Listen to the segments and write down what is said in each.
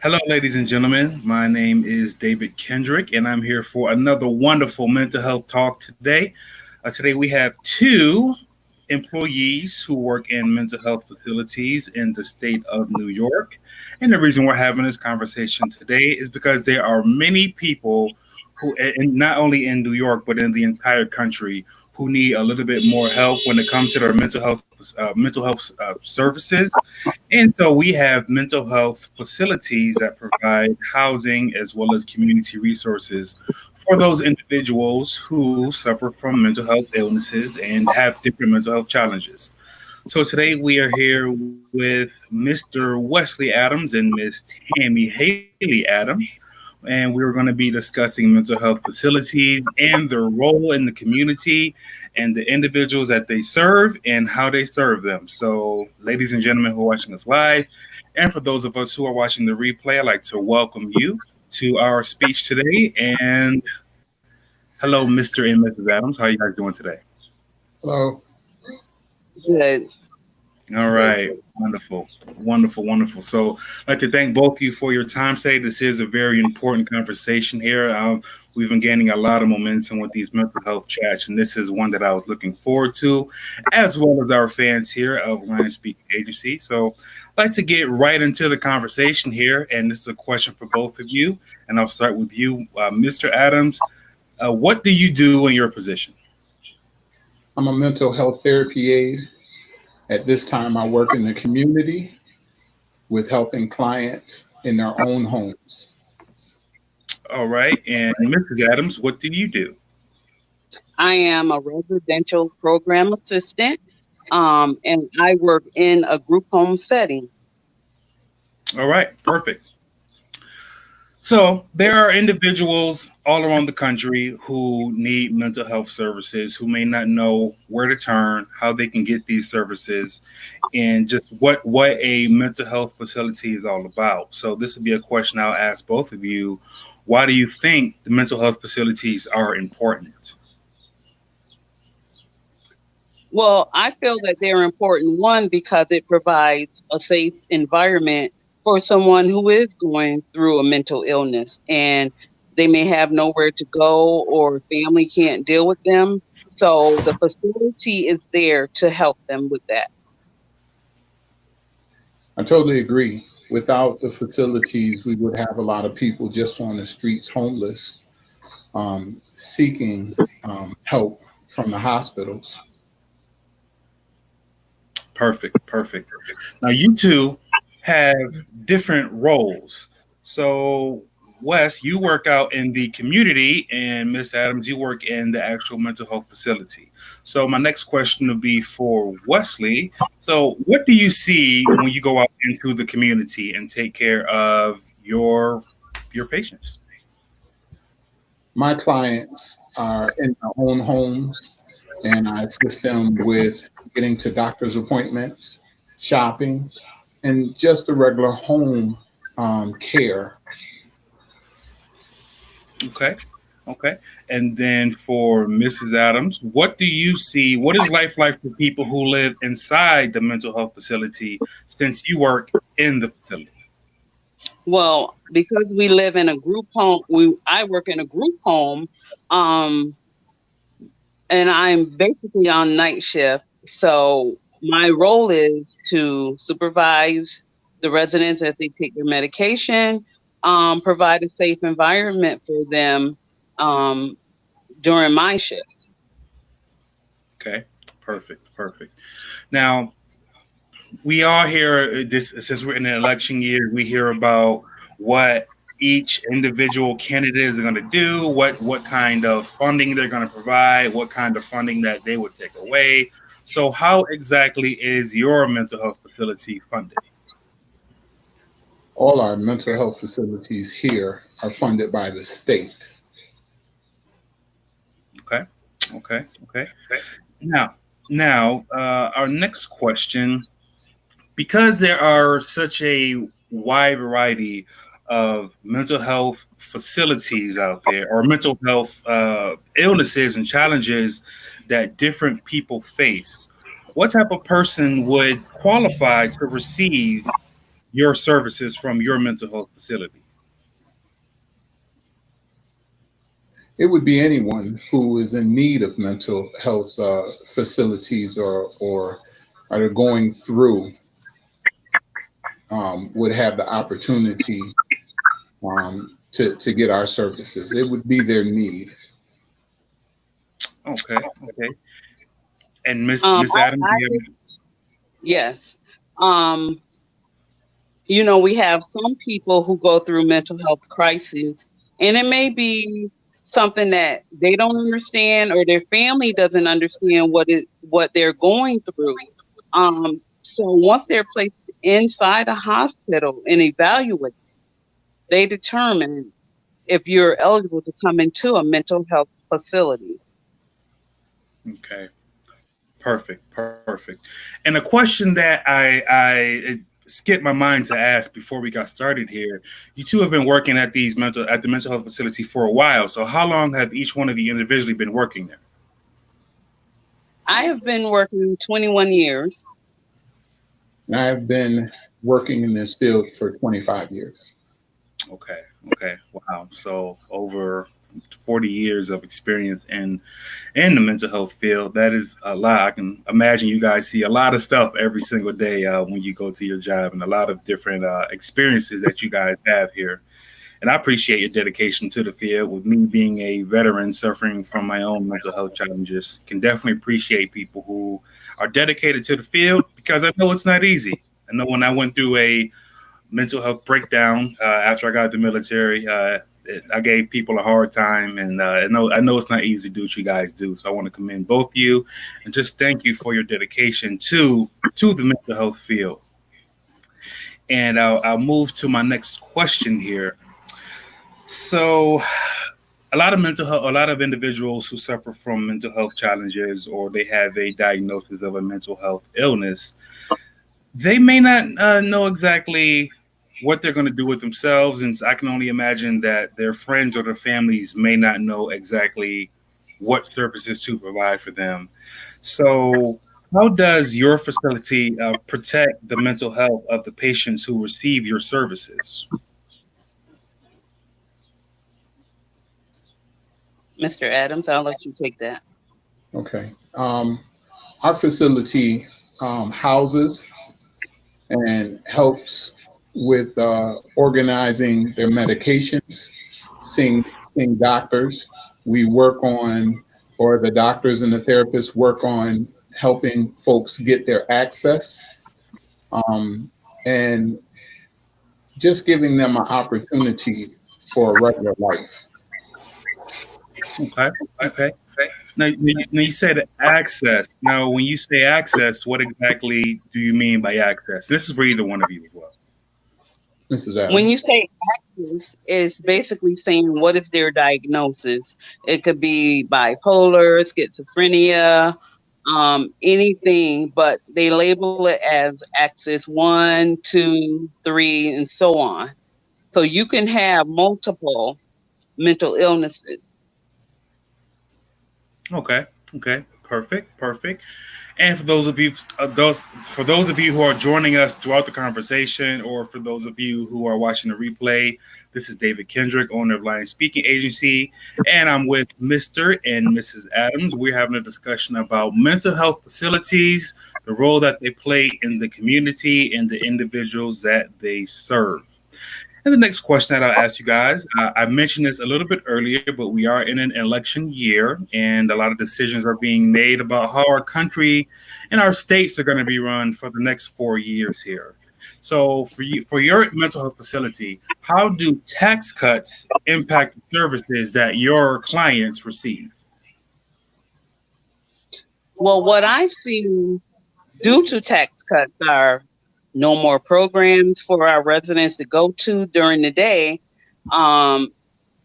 Hello, ladies and gentlemen. My name is David Kendrick, and I'm here for another wonderful mental health talk today. Today, we have two employees who work in mental health facilities in the state of New York. And the reason we're having this conversation today is because there are many people who, and not only in New York, but in the entire country, who need a little bit more help when it comes to their mental health services. And so we have mental health facilities that provide housing as well as community resources for those individuals who suffer from mental health illnesses and have different mental health challenges. So today we are here with Mr. Wesley Adams and Miss Tammy Haley Adams. And we're going to be discussing mental health facilities and their role in the community and the individuals that they serve and how they serve them. So, ladies and gentlemen who are watching us live, and for those of us who are watching the replay, I'd like to welcome you to our speech today. And hello, Mr. and Mrs. Adams. How are you guys doing today? Hello. Good. All right. Wonderful. Wonderful. Wonderful. So I'd like to thank both of you for your time today. This is a very important conversation here. We've been gaining a lot of momentum with these mental health chats, and this is one that I was looking forward to, as well as our fans here of Lion Speaking Agency. So I'd like to get right into the conversation here, and this is a question for both of you. And I'll start with you, Mr. Adams. What do you do in your position? I'm a mental health therapy aide. At this time, I work in the community with helping clients in their own homes. All right. And Mrs. Adams, what do you do? I am a residential program assistant, and I work in a group home setting. All right. Perfect. So there are individuals all around the country who need mental health services, who may not know where to turn, how they can get these services, and just what a mental health facility is all about. So this would be a question I'll ask both of you. Why do you think the mental health facilities are important? Well, I feel that they're important, one, because it provides a safe environment for someone who is going through a mental illness and they may have nowhere to go or family can't deal with them. So the facility is there to help them with that. I totally agree. Without the facilities, we would have a lot of people just on the streets, homeless, seeking help from the hospitals. Perfect, perfect. Now you two have different roles. So Wes, you work out in the community, and Miss Adams, you work in the actual mental health facility. So my next question will be for Wesley. So what do you see when you go out into the community and take care of your patients? My clients are in their own homes, and I assist them with getting to doctor's appointments, shopping, and just the regular home care. Okay. Okay. And then for Mrs. Adams, what do you see? What is life like for people who live inside the mental health facility since you work in the facility? Well, because we live in a group home, I work in a group home, um, and I'm basically on night shift. So my role is to supervise the residents as they take their medication, provide a safe environment for them um, during my shift. Okay. Perfect. Perfect. Now, we all hear this since we're in an election year, we hear about what each individual candidate is going to do, what kind of funding they're going to provide, what kind of funding that they would take away. So, how exactly is your mental health facility funded? All our mental health facilities here are funded by the state. Okay, okay, okay. Now, our next question, because there are such a wide variety of mental health facilities out there, or mental health illnesses and challenges that different people face, what type of person would qualify to receive your services from your mental health facility? It would be anyone who is in need of mental health facilities or are going through would have the opportunity to get our services. It would be their need. Okay, okay. And Miss I Adams, yes. Um, we have some people who go through mental health crises, and it may be something that they don't understand or their family doesn't understand what they're going through. So once they're placed inside a hospital and evaluated, they determine if you're eligible to come into a mental health facility. okay, perfect. And a question that I skipped my mind to ask before we got started here. You two have been working at the mental health facility for a while. So how long have each one of you individually been working there? I have been working 21 years. And I've been working in this field for 25 years. Okay. Wow. So over 40 years of experience in the mental health field. That is a lot. I can imagine you guys see a lot of stuff every single day when you go to your job, and a lot of different experiences that you guys have here. And I appreciate your dedication to the field. With me being a veteran suffering from my own mental health challenges, can definitely appreciate people who are dedicated to the field, because I know it's not easy. I know when I went through a mental health breakdown after I got out the military, I gave people a hard time, and I know it's not easy to do what you guys do. So I want to commend both of you and just thank you for your dedication to the mental health field. And I'll move to my next question here. So a lot of individuals who suffer from mental health challenges, or they have a diagnosis of a mental health illness, they may not know exactly what they're going to do with themselves. And I can only imagine that their friends or their families may not know exactly what services to provide for them. So how does your facility protect the mental health of the patients who receive your services? Mr. Adams, I'll let you take that. Okay. Our facility houses and helps with organizing their medications, seeing doctors. We work on, or the doctors and the therapists work on helping folks get their access, and just giving them an opportunity for a regular life. Okay. Now you said access. Now, when you say access, what exactly do you mean by access? This is for either one of you as well. Mrs. Adams. When you say access, it's basically saying what is their diagnosis. It could be bipolar, schizophrenia, anything, but they label it as access 1, 2, 3, and so on. So you can have multiple mental illnesses. Okay. Perfect. And for those of you who are joining us throughout the conversation, or for those of you who are watching the replay, this is David Kendrick, owner of Lion Speaking Agency, and I'm with Mr. and Mrs. Adams. We're having a discussion about mental health facilities, the role that they play in the community, and the individuals that they serve. And the next question that I'll ask you guys, I mentioned this a little bit earlier, but we are in an election year, and a lot of decisions are being made about how our country and our states are going to be run for the next 4 years here. So for your mental health facility, how do tax cuts impact the services that your clients receive? Well, what I've seen due to tax cuts are no more programs for our residents to go to during the day.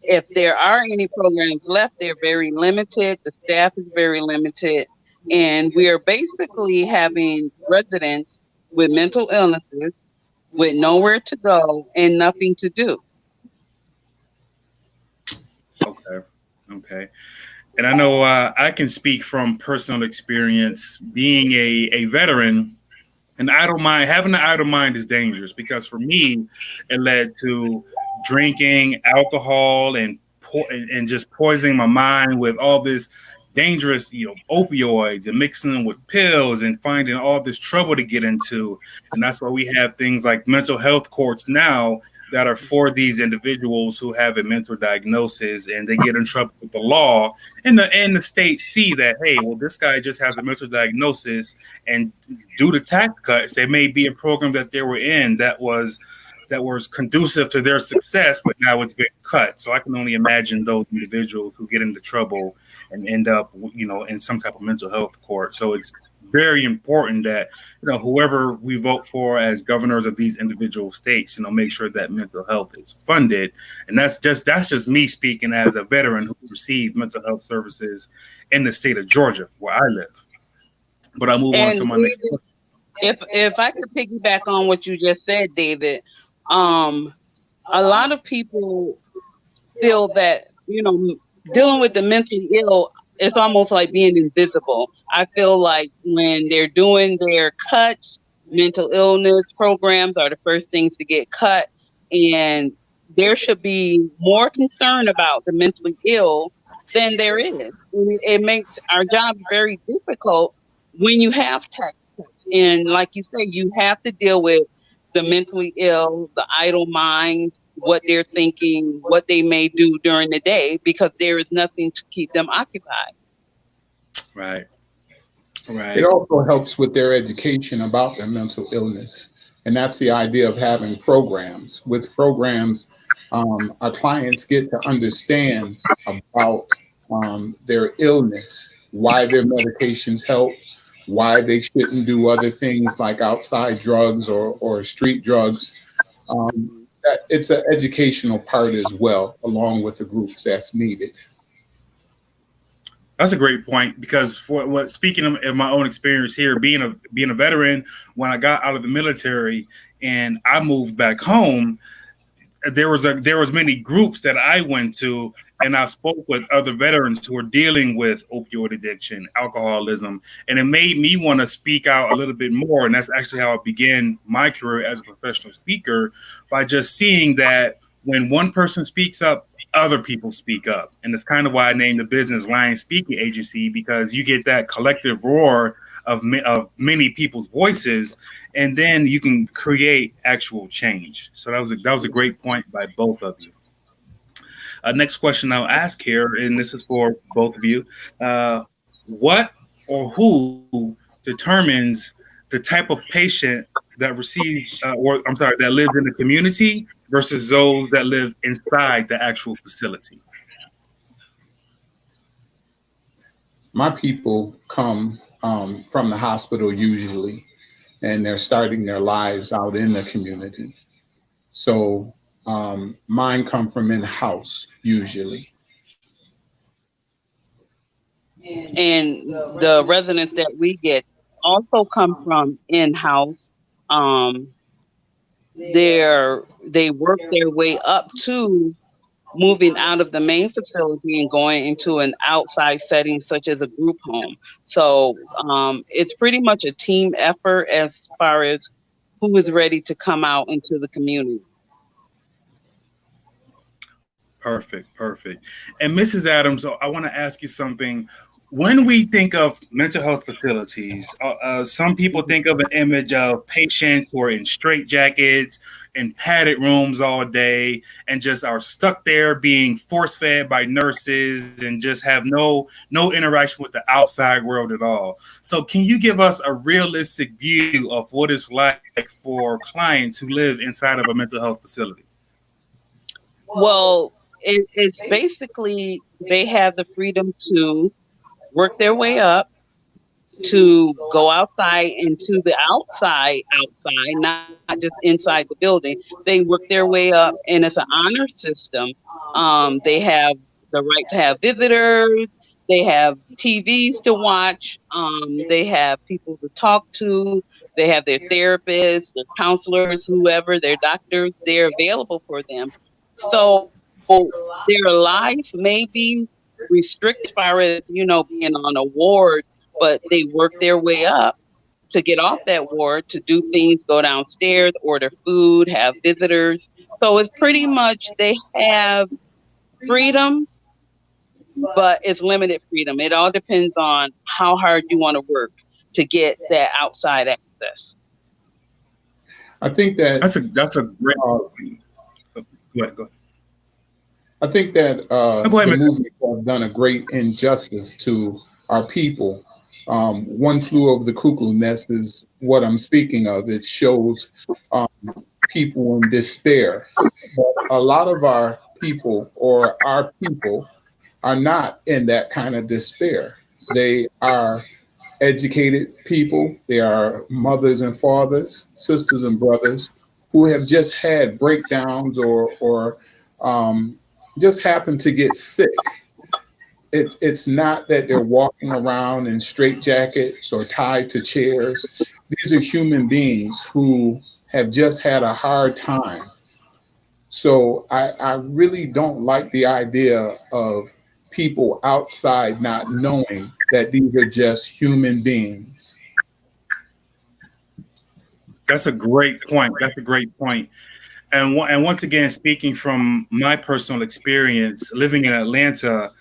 If there are any programs left, they're very limited. The staff is very limited. And we are basically having residents with mental illnesses with nowhere to go and nothing to do. Okay. And I know I can speak from personal experience being a veteran. An idle mind, having an idle mind is dangerous because for me, it led to drinking alcohol and just poisoning my mind with all this dangerous, opioids and mixing them with pills and finding all this trouble to get into. And that's why we have things like mental health courts now that are for these individuals who have a mental diagnosis and they get in trouble with the law. And the state see that, hey, well, this guy just has a mental diagnosis, and due to tax cuts, there may be a program that they were in that was conducive to their success, but now it's been cut. So I can only imagine those individuals who get into trouble and end up, in some type of mental health court. So it's very important that, whoever we vote for as governors of these individual states, make sure that mental health is funded. And that's just me speaking as a veteran who received mental health services in the state of Georgia, where I live. But I'll move on to my next question. If I could piggyback on what you just said, David, a lot of people feel that, dealing with the mentally ill is almost like being invisible. I feel like when they're doing their cuts, mental illness programs are the first things to get cut. And there should be more concern about the mentally ill than there is. And it makes our job very difficult when you have tax cuts. And like you say, you have to deal with the mentally ill, the idle minds, what they're thinking, what they may do during the day, because there is nothing to keep them occupied. Right. It also helps with their education about their mental illness. And that's the idea of having programs. With programs, our clients get to understand about their illness, why their medications help, why they shouldn't do other things like outside drugs or street drugs. It's an educational part as well, along with the groups that's needed. That's a great point, because speaking of my own experience here, being a veteran, when I got out of the military and I moved back home, there was many groups that I went to, and I spoke with other veterans who were dealing with opioid addiction, alcoholism, and it made me want to speak out a little bit more. And that's actually how I began my career as a professional speaker, by just seeing that when one person speaks up, other people speak up. And that's kind of why I named the business Lion Speaking Agency, because you get that collective roar of many people's voices, and then you can create actual change. So that was a great point by both of you. Next question I'll ask here, and this is for both of you. What or who determines the type of patient that receives, that lives in the community versus those that live inside the actual facility? My people come from the hospital usually, and they're starting their lives out in the community. So mine come from in-house usually. And the residents that we get also come from in-house. They work their way up to moving out of the main facility and going into an outside setting such as a group home. So it's pretty much a team effort as far as who is ready to come out into the community. Perfect. And Mrs. Adams, I want to ask you something. When we think of mental health facilities, some people think of an image of patients who are in straitjackets and padded rooms all day and just are stuck there being force-fed by nurses and just have no interaction with the outside world at all. So can you give us a realistic view of what it's like for clients who live inside of a mental health facility? Well, it's basically they have the freedom to work their way up, to go outside into the outside, not just inside the building. They work their way up, and it's an honor system. They have the right to have visitors. They have TVs to watch. They have people to talk to. They have their therapists, their counselors, whoever, their doctors. They're available for them. So their life may be restricted as far as, being on a ward, but they work their way up to get off that ward to do things, go downstairs, order food, have visitors. So it's pretty much they have freedom, but it's limited freedom. It all depends on how hard you want to work to get that outside access. I think that that's a great. Go ahead. I think that Go ahead, the movies have done a great injustice to our people. One Flew Over the Cuckoo Nest is what I'm speaking of. It shows people in despair. But a lot of our people are not in that kind of despair. They are educated people. They are mothers and fathers, sisters and brothers who have just had breakdowns or just happen to get sick. It's not that they're walking around in straitjackets or tied to chairs. These are human beings who have just had a hard time. So I really don't like the idea of people outside not knowing that these are just human beings. That's a great point. And once again, speaking from my personal experience living in Atlanta,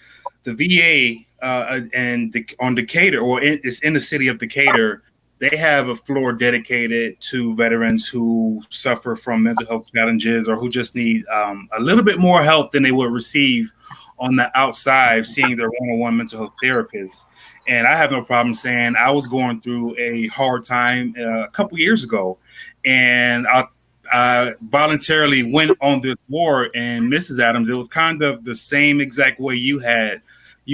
the VA on Decatur, it's in the city of Decatur, they have a floor dedicated to veterans who suffer from mental health challenges or who just need a little bit more help than they would receive on the outside, seeing their one-on-one mental health therapist. And I have no problem saying I was going through a hard time a couple years ago, and I voluntarily went on this floor. And Mrs. Adams, it was kind of the same exact way you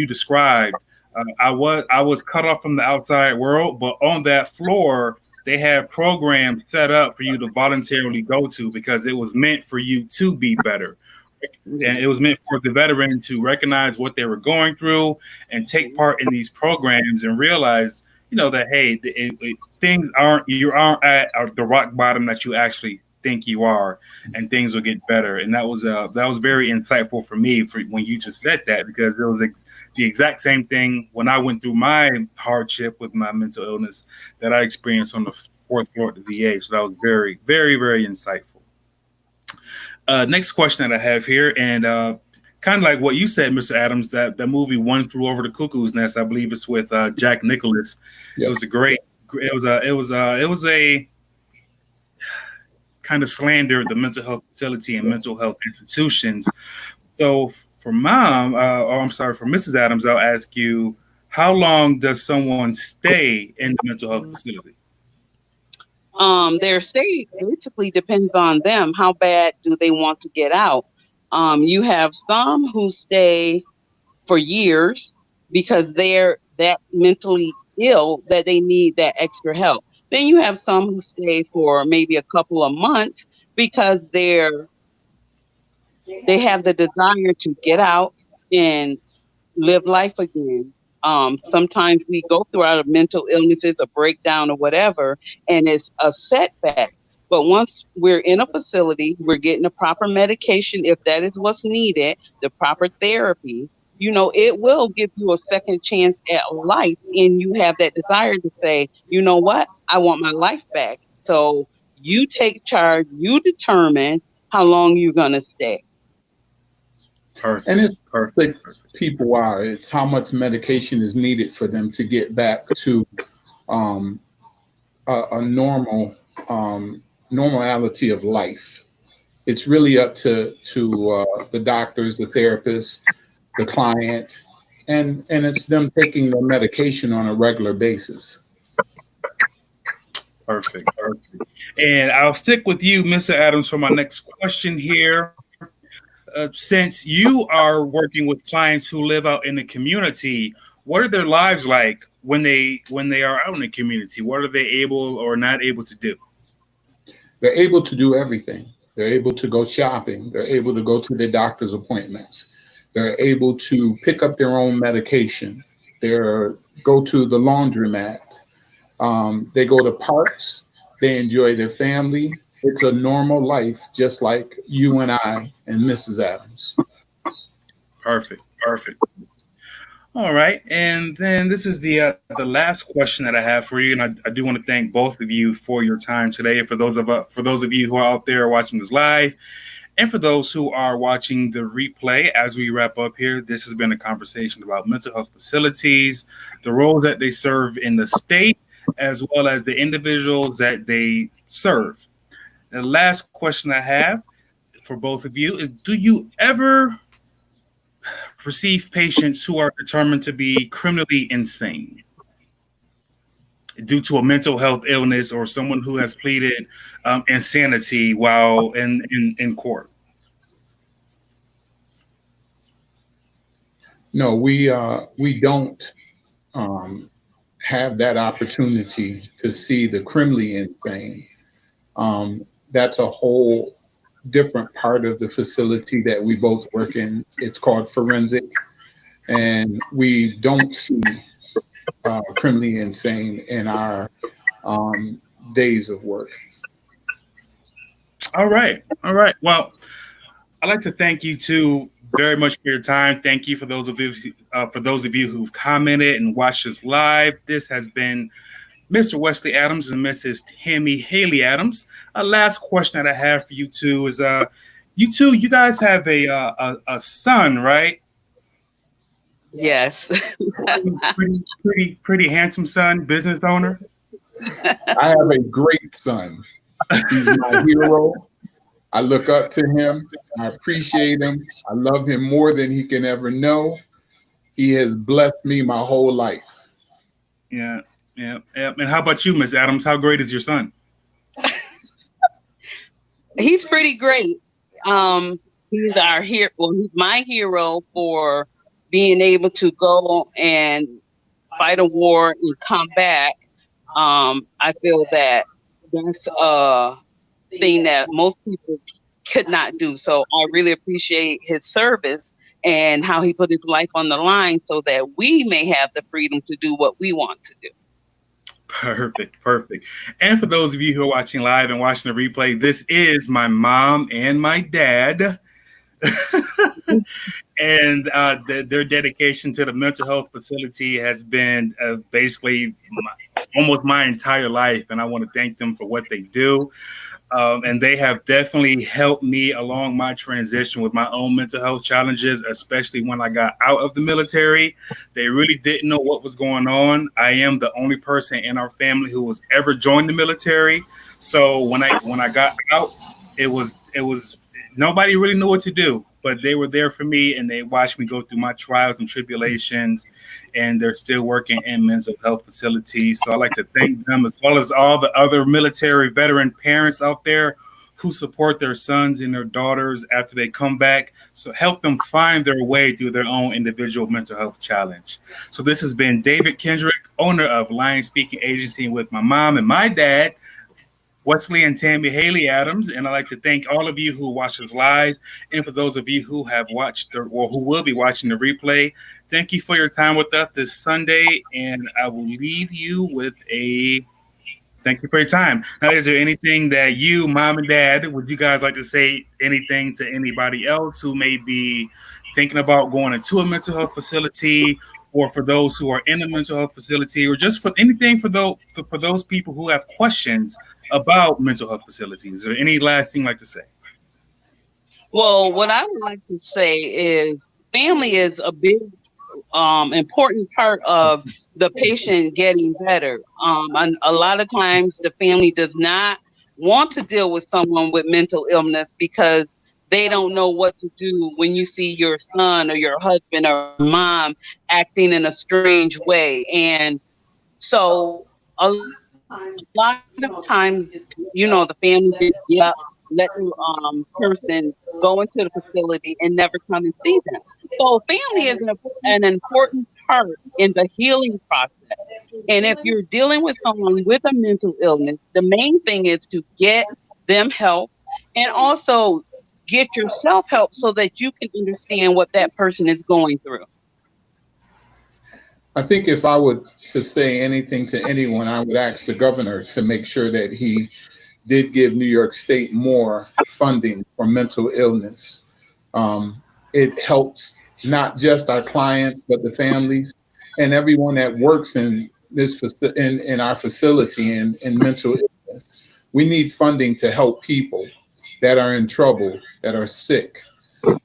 described. I was cut off from the outside world, but on that floor, they had programs set up for you to voluntarily go to because it was meant for you to be better. And it was meant for the veteran to recognize what they were going through and take part in these programs and realize, that, hey, things you aren't at the rock bottom that you actually think you are, and things will get better. And that was very insightful for me when you just said that, because it was the exact same thing when I went through my hardship with my mental illness that I experienced on the 4th floor at the VA. So that was very, very, very insightful. Next question that I have here, and kind of like what you said, Mr. Adams, that movie One Flew Over the Cuckoo's Nest, I believe it's with Jack Nicklaus. Yep. It was a kind of slander the mental health facility and mental health institutions. So for Mrs. Adams, I'll ask you, how long does someone stay in the mental health facility? Their stay basically depends on them. How bad do they want to get out? You have some who stay for years because they're that mentally ill that they need that extra help. Then you have some who stay for maybe a couple of months because they have the desire to get out and live life again. Sometimes we go through our mental illnesses, a breakdown or whatever, and it's a setback. But once we're in a facility, we're getting the proper medication, if that is what's needed, the proper therapy, it will give you a second chance at life. And you have that desire to say, you know what? I want my life back. So you take charge, you determine how long you're going to stay. Perfect. And it's perfect. People are. It's how much medication is needed for them to get back to a normality of life. It's really up to the doctors, the therapists, the client, and it's them taking their medication on a regular basis. Perfect. And I'll stick with you, Mr. Adams, for my next question here. Since you are working with clients who live out in the community, what are their lives like when they are out in the community? What are they able or not able to do? They're able to do everything. They're able to go shopping. They're able to go to their doctor's appointments. They're able to pick up their own medication. They go to the laundromat. They go to parks. They enjoy their family. It's a normal life, just like you and I and Mrs. Adams. Perfect. All right, and then this is the last question that I have for you, and I do want to thank both of you for your time today. For those of you who are out there watching this live, and for those who are watching the replay, as we wrap up here, this has been a conversation about mental health facilities, the role that they serve in the state, as well as the individuals that they serve. The last question I have for both of you is: do you ever receive patients who are determined to be criminally insane due to a mental health illness, or someone who has pleaded insanity while in court? No, we don't have that opportunity to see the criminally insane. That's a whole different part of the facility that we both work in. It's called forensic, and we don't see criminally insane in our days of work. All right, all right. Well, I'd like to thank you two very much for your time. Thank you for those of you who've commented and watched us live. This has been Mr. Wesley Adams and Mrs. Tammy Haley Adams. Last question that I have for you two is: you guys have a son, right? Yes. Pretty handsome son, business owner. I have a great son. He's my hero. I look up to him. I appreciate him. I love him more than he can ever know. He has blessed me my whole life. Yeah, yeah, yeah. And how about you, Miss Adams? How great is your son? He's pretty great. He's our hero. Well, he's my hero for being able to go and fight a war and come back. I feel that that's a thing that most people could not do. So I really appreciate his service and how he put his life on the line so that we may have the freedom to do what we want to do. Perfect, perfect. And for those of you who are watching live and watching the replay, this is my mom and my dad. And their dedication to the mental health facility has been basically almost my entire life, and I want to thank them for what they do. And they have definitely helped me along my transition with my own mental health challenges, especially when I got out of the military. They really didn't know what was going on. I am the only person in our family who was ever joined the military. So when I got out, it was nobody really knew what to do, but they were there for me, and they watched me go through my trials and tribulations, and they're still working in mental health facilities. So I'd like to thank them, as well as all the other military veteran parents out there who support their sons and their daughters after they come back. So help them find their way through their own individual mental health challenge. So this has been David Kendrick, owner of Lion Speaking Agency, with my mom and my dad, Wesley and Tammy Haley Adams. And I'd like to thank all of you who watch us live, and for those of you who have watched or who will be watching the replay, thank you for your time with us this Sunday. And I will leave you with a thank you for your time. Now, is there anything that you, mom and dad, would you guys like to say anything to anybody else who may be thinking about going into a mental health facility, or for those who are in a mental health facility, or just for anything for those people who have questions about mental health facilities? Is there any last thing you'd like to say? Well, what I would like to say is family is a big important part of the patient getting better. And a lot of times the family does not want to deal with someone with mental illness because they don't know what to do when you see your son or your husband or mom acting in a strange way. And so a lot of times, the family just let the person go into the facility and never come and see them. So family is an important part in the healing process. And if you're dealing with someone with a mental illness, the main thing is to get them help, and also get yourself help so that you can understand what that person is going through. I think if I were to say anything to anyone, I would ask the governor to make sure that he did give New York State more funding for mental illness. It helps not just our clients, but the families and everyone that works in in our facility in mental illness. We need funding to help people that are in trouble, that are sick,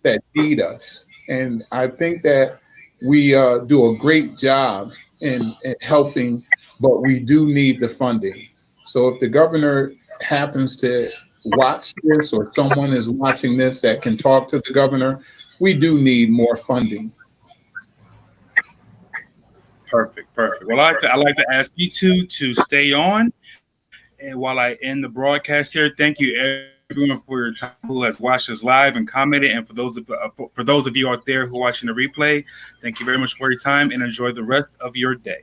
that need us. And I think that we do a great job in helping, but we do need the funding. So if the governor happens to watch this, or someone is watching this that can talk to the governor, we do need more funding. Perfect, perfect. Well, I like to ask you two to stay on, and while I end the broadcast here, thank you everyone for your time who has watched us live and commented, and for those of you out there who are watching the replay, thank you very much for your time and enjoy the rest of your day.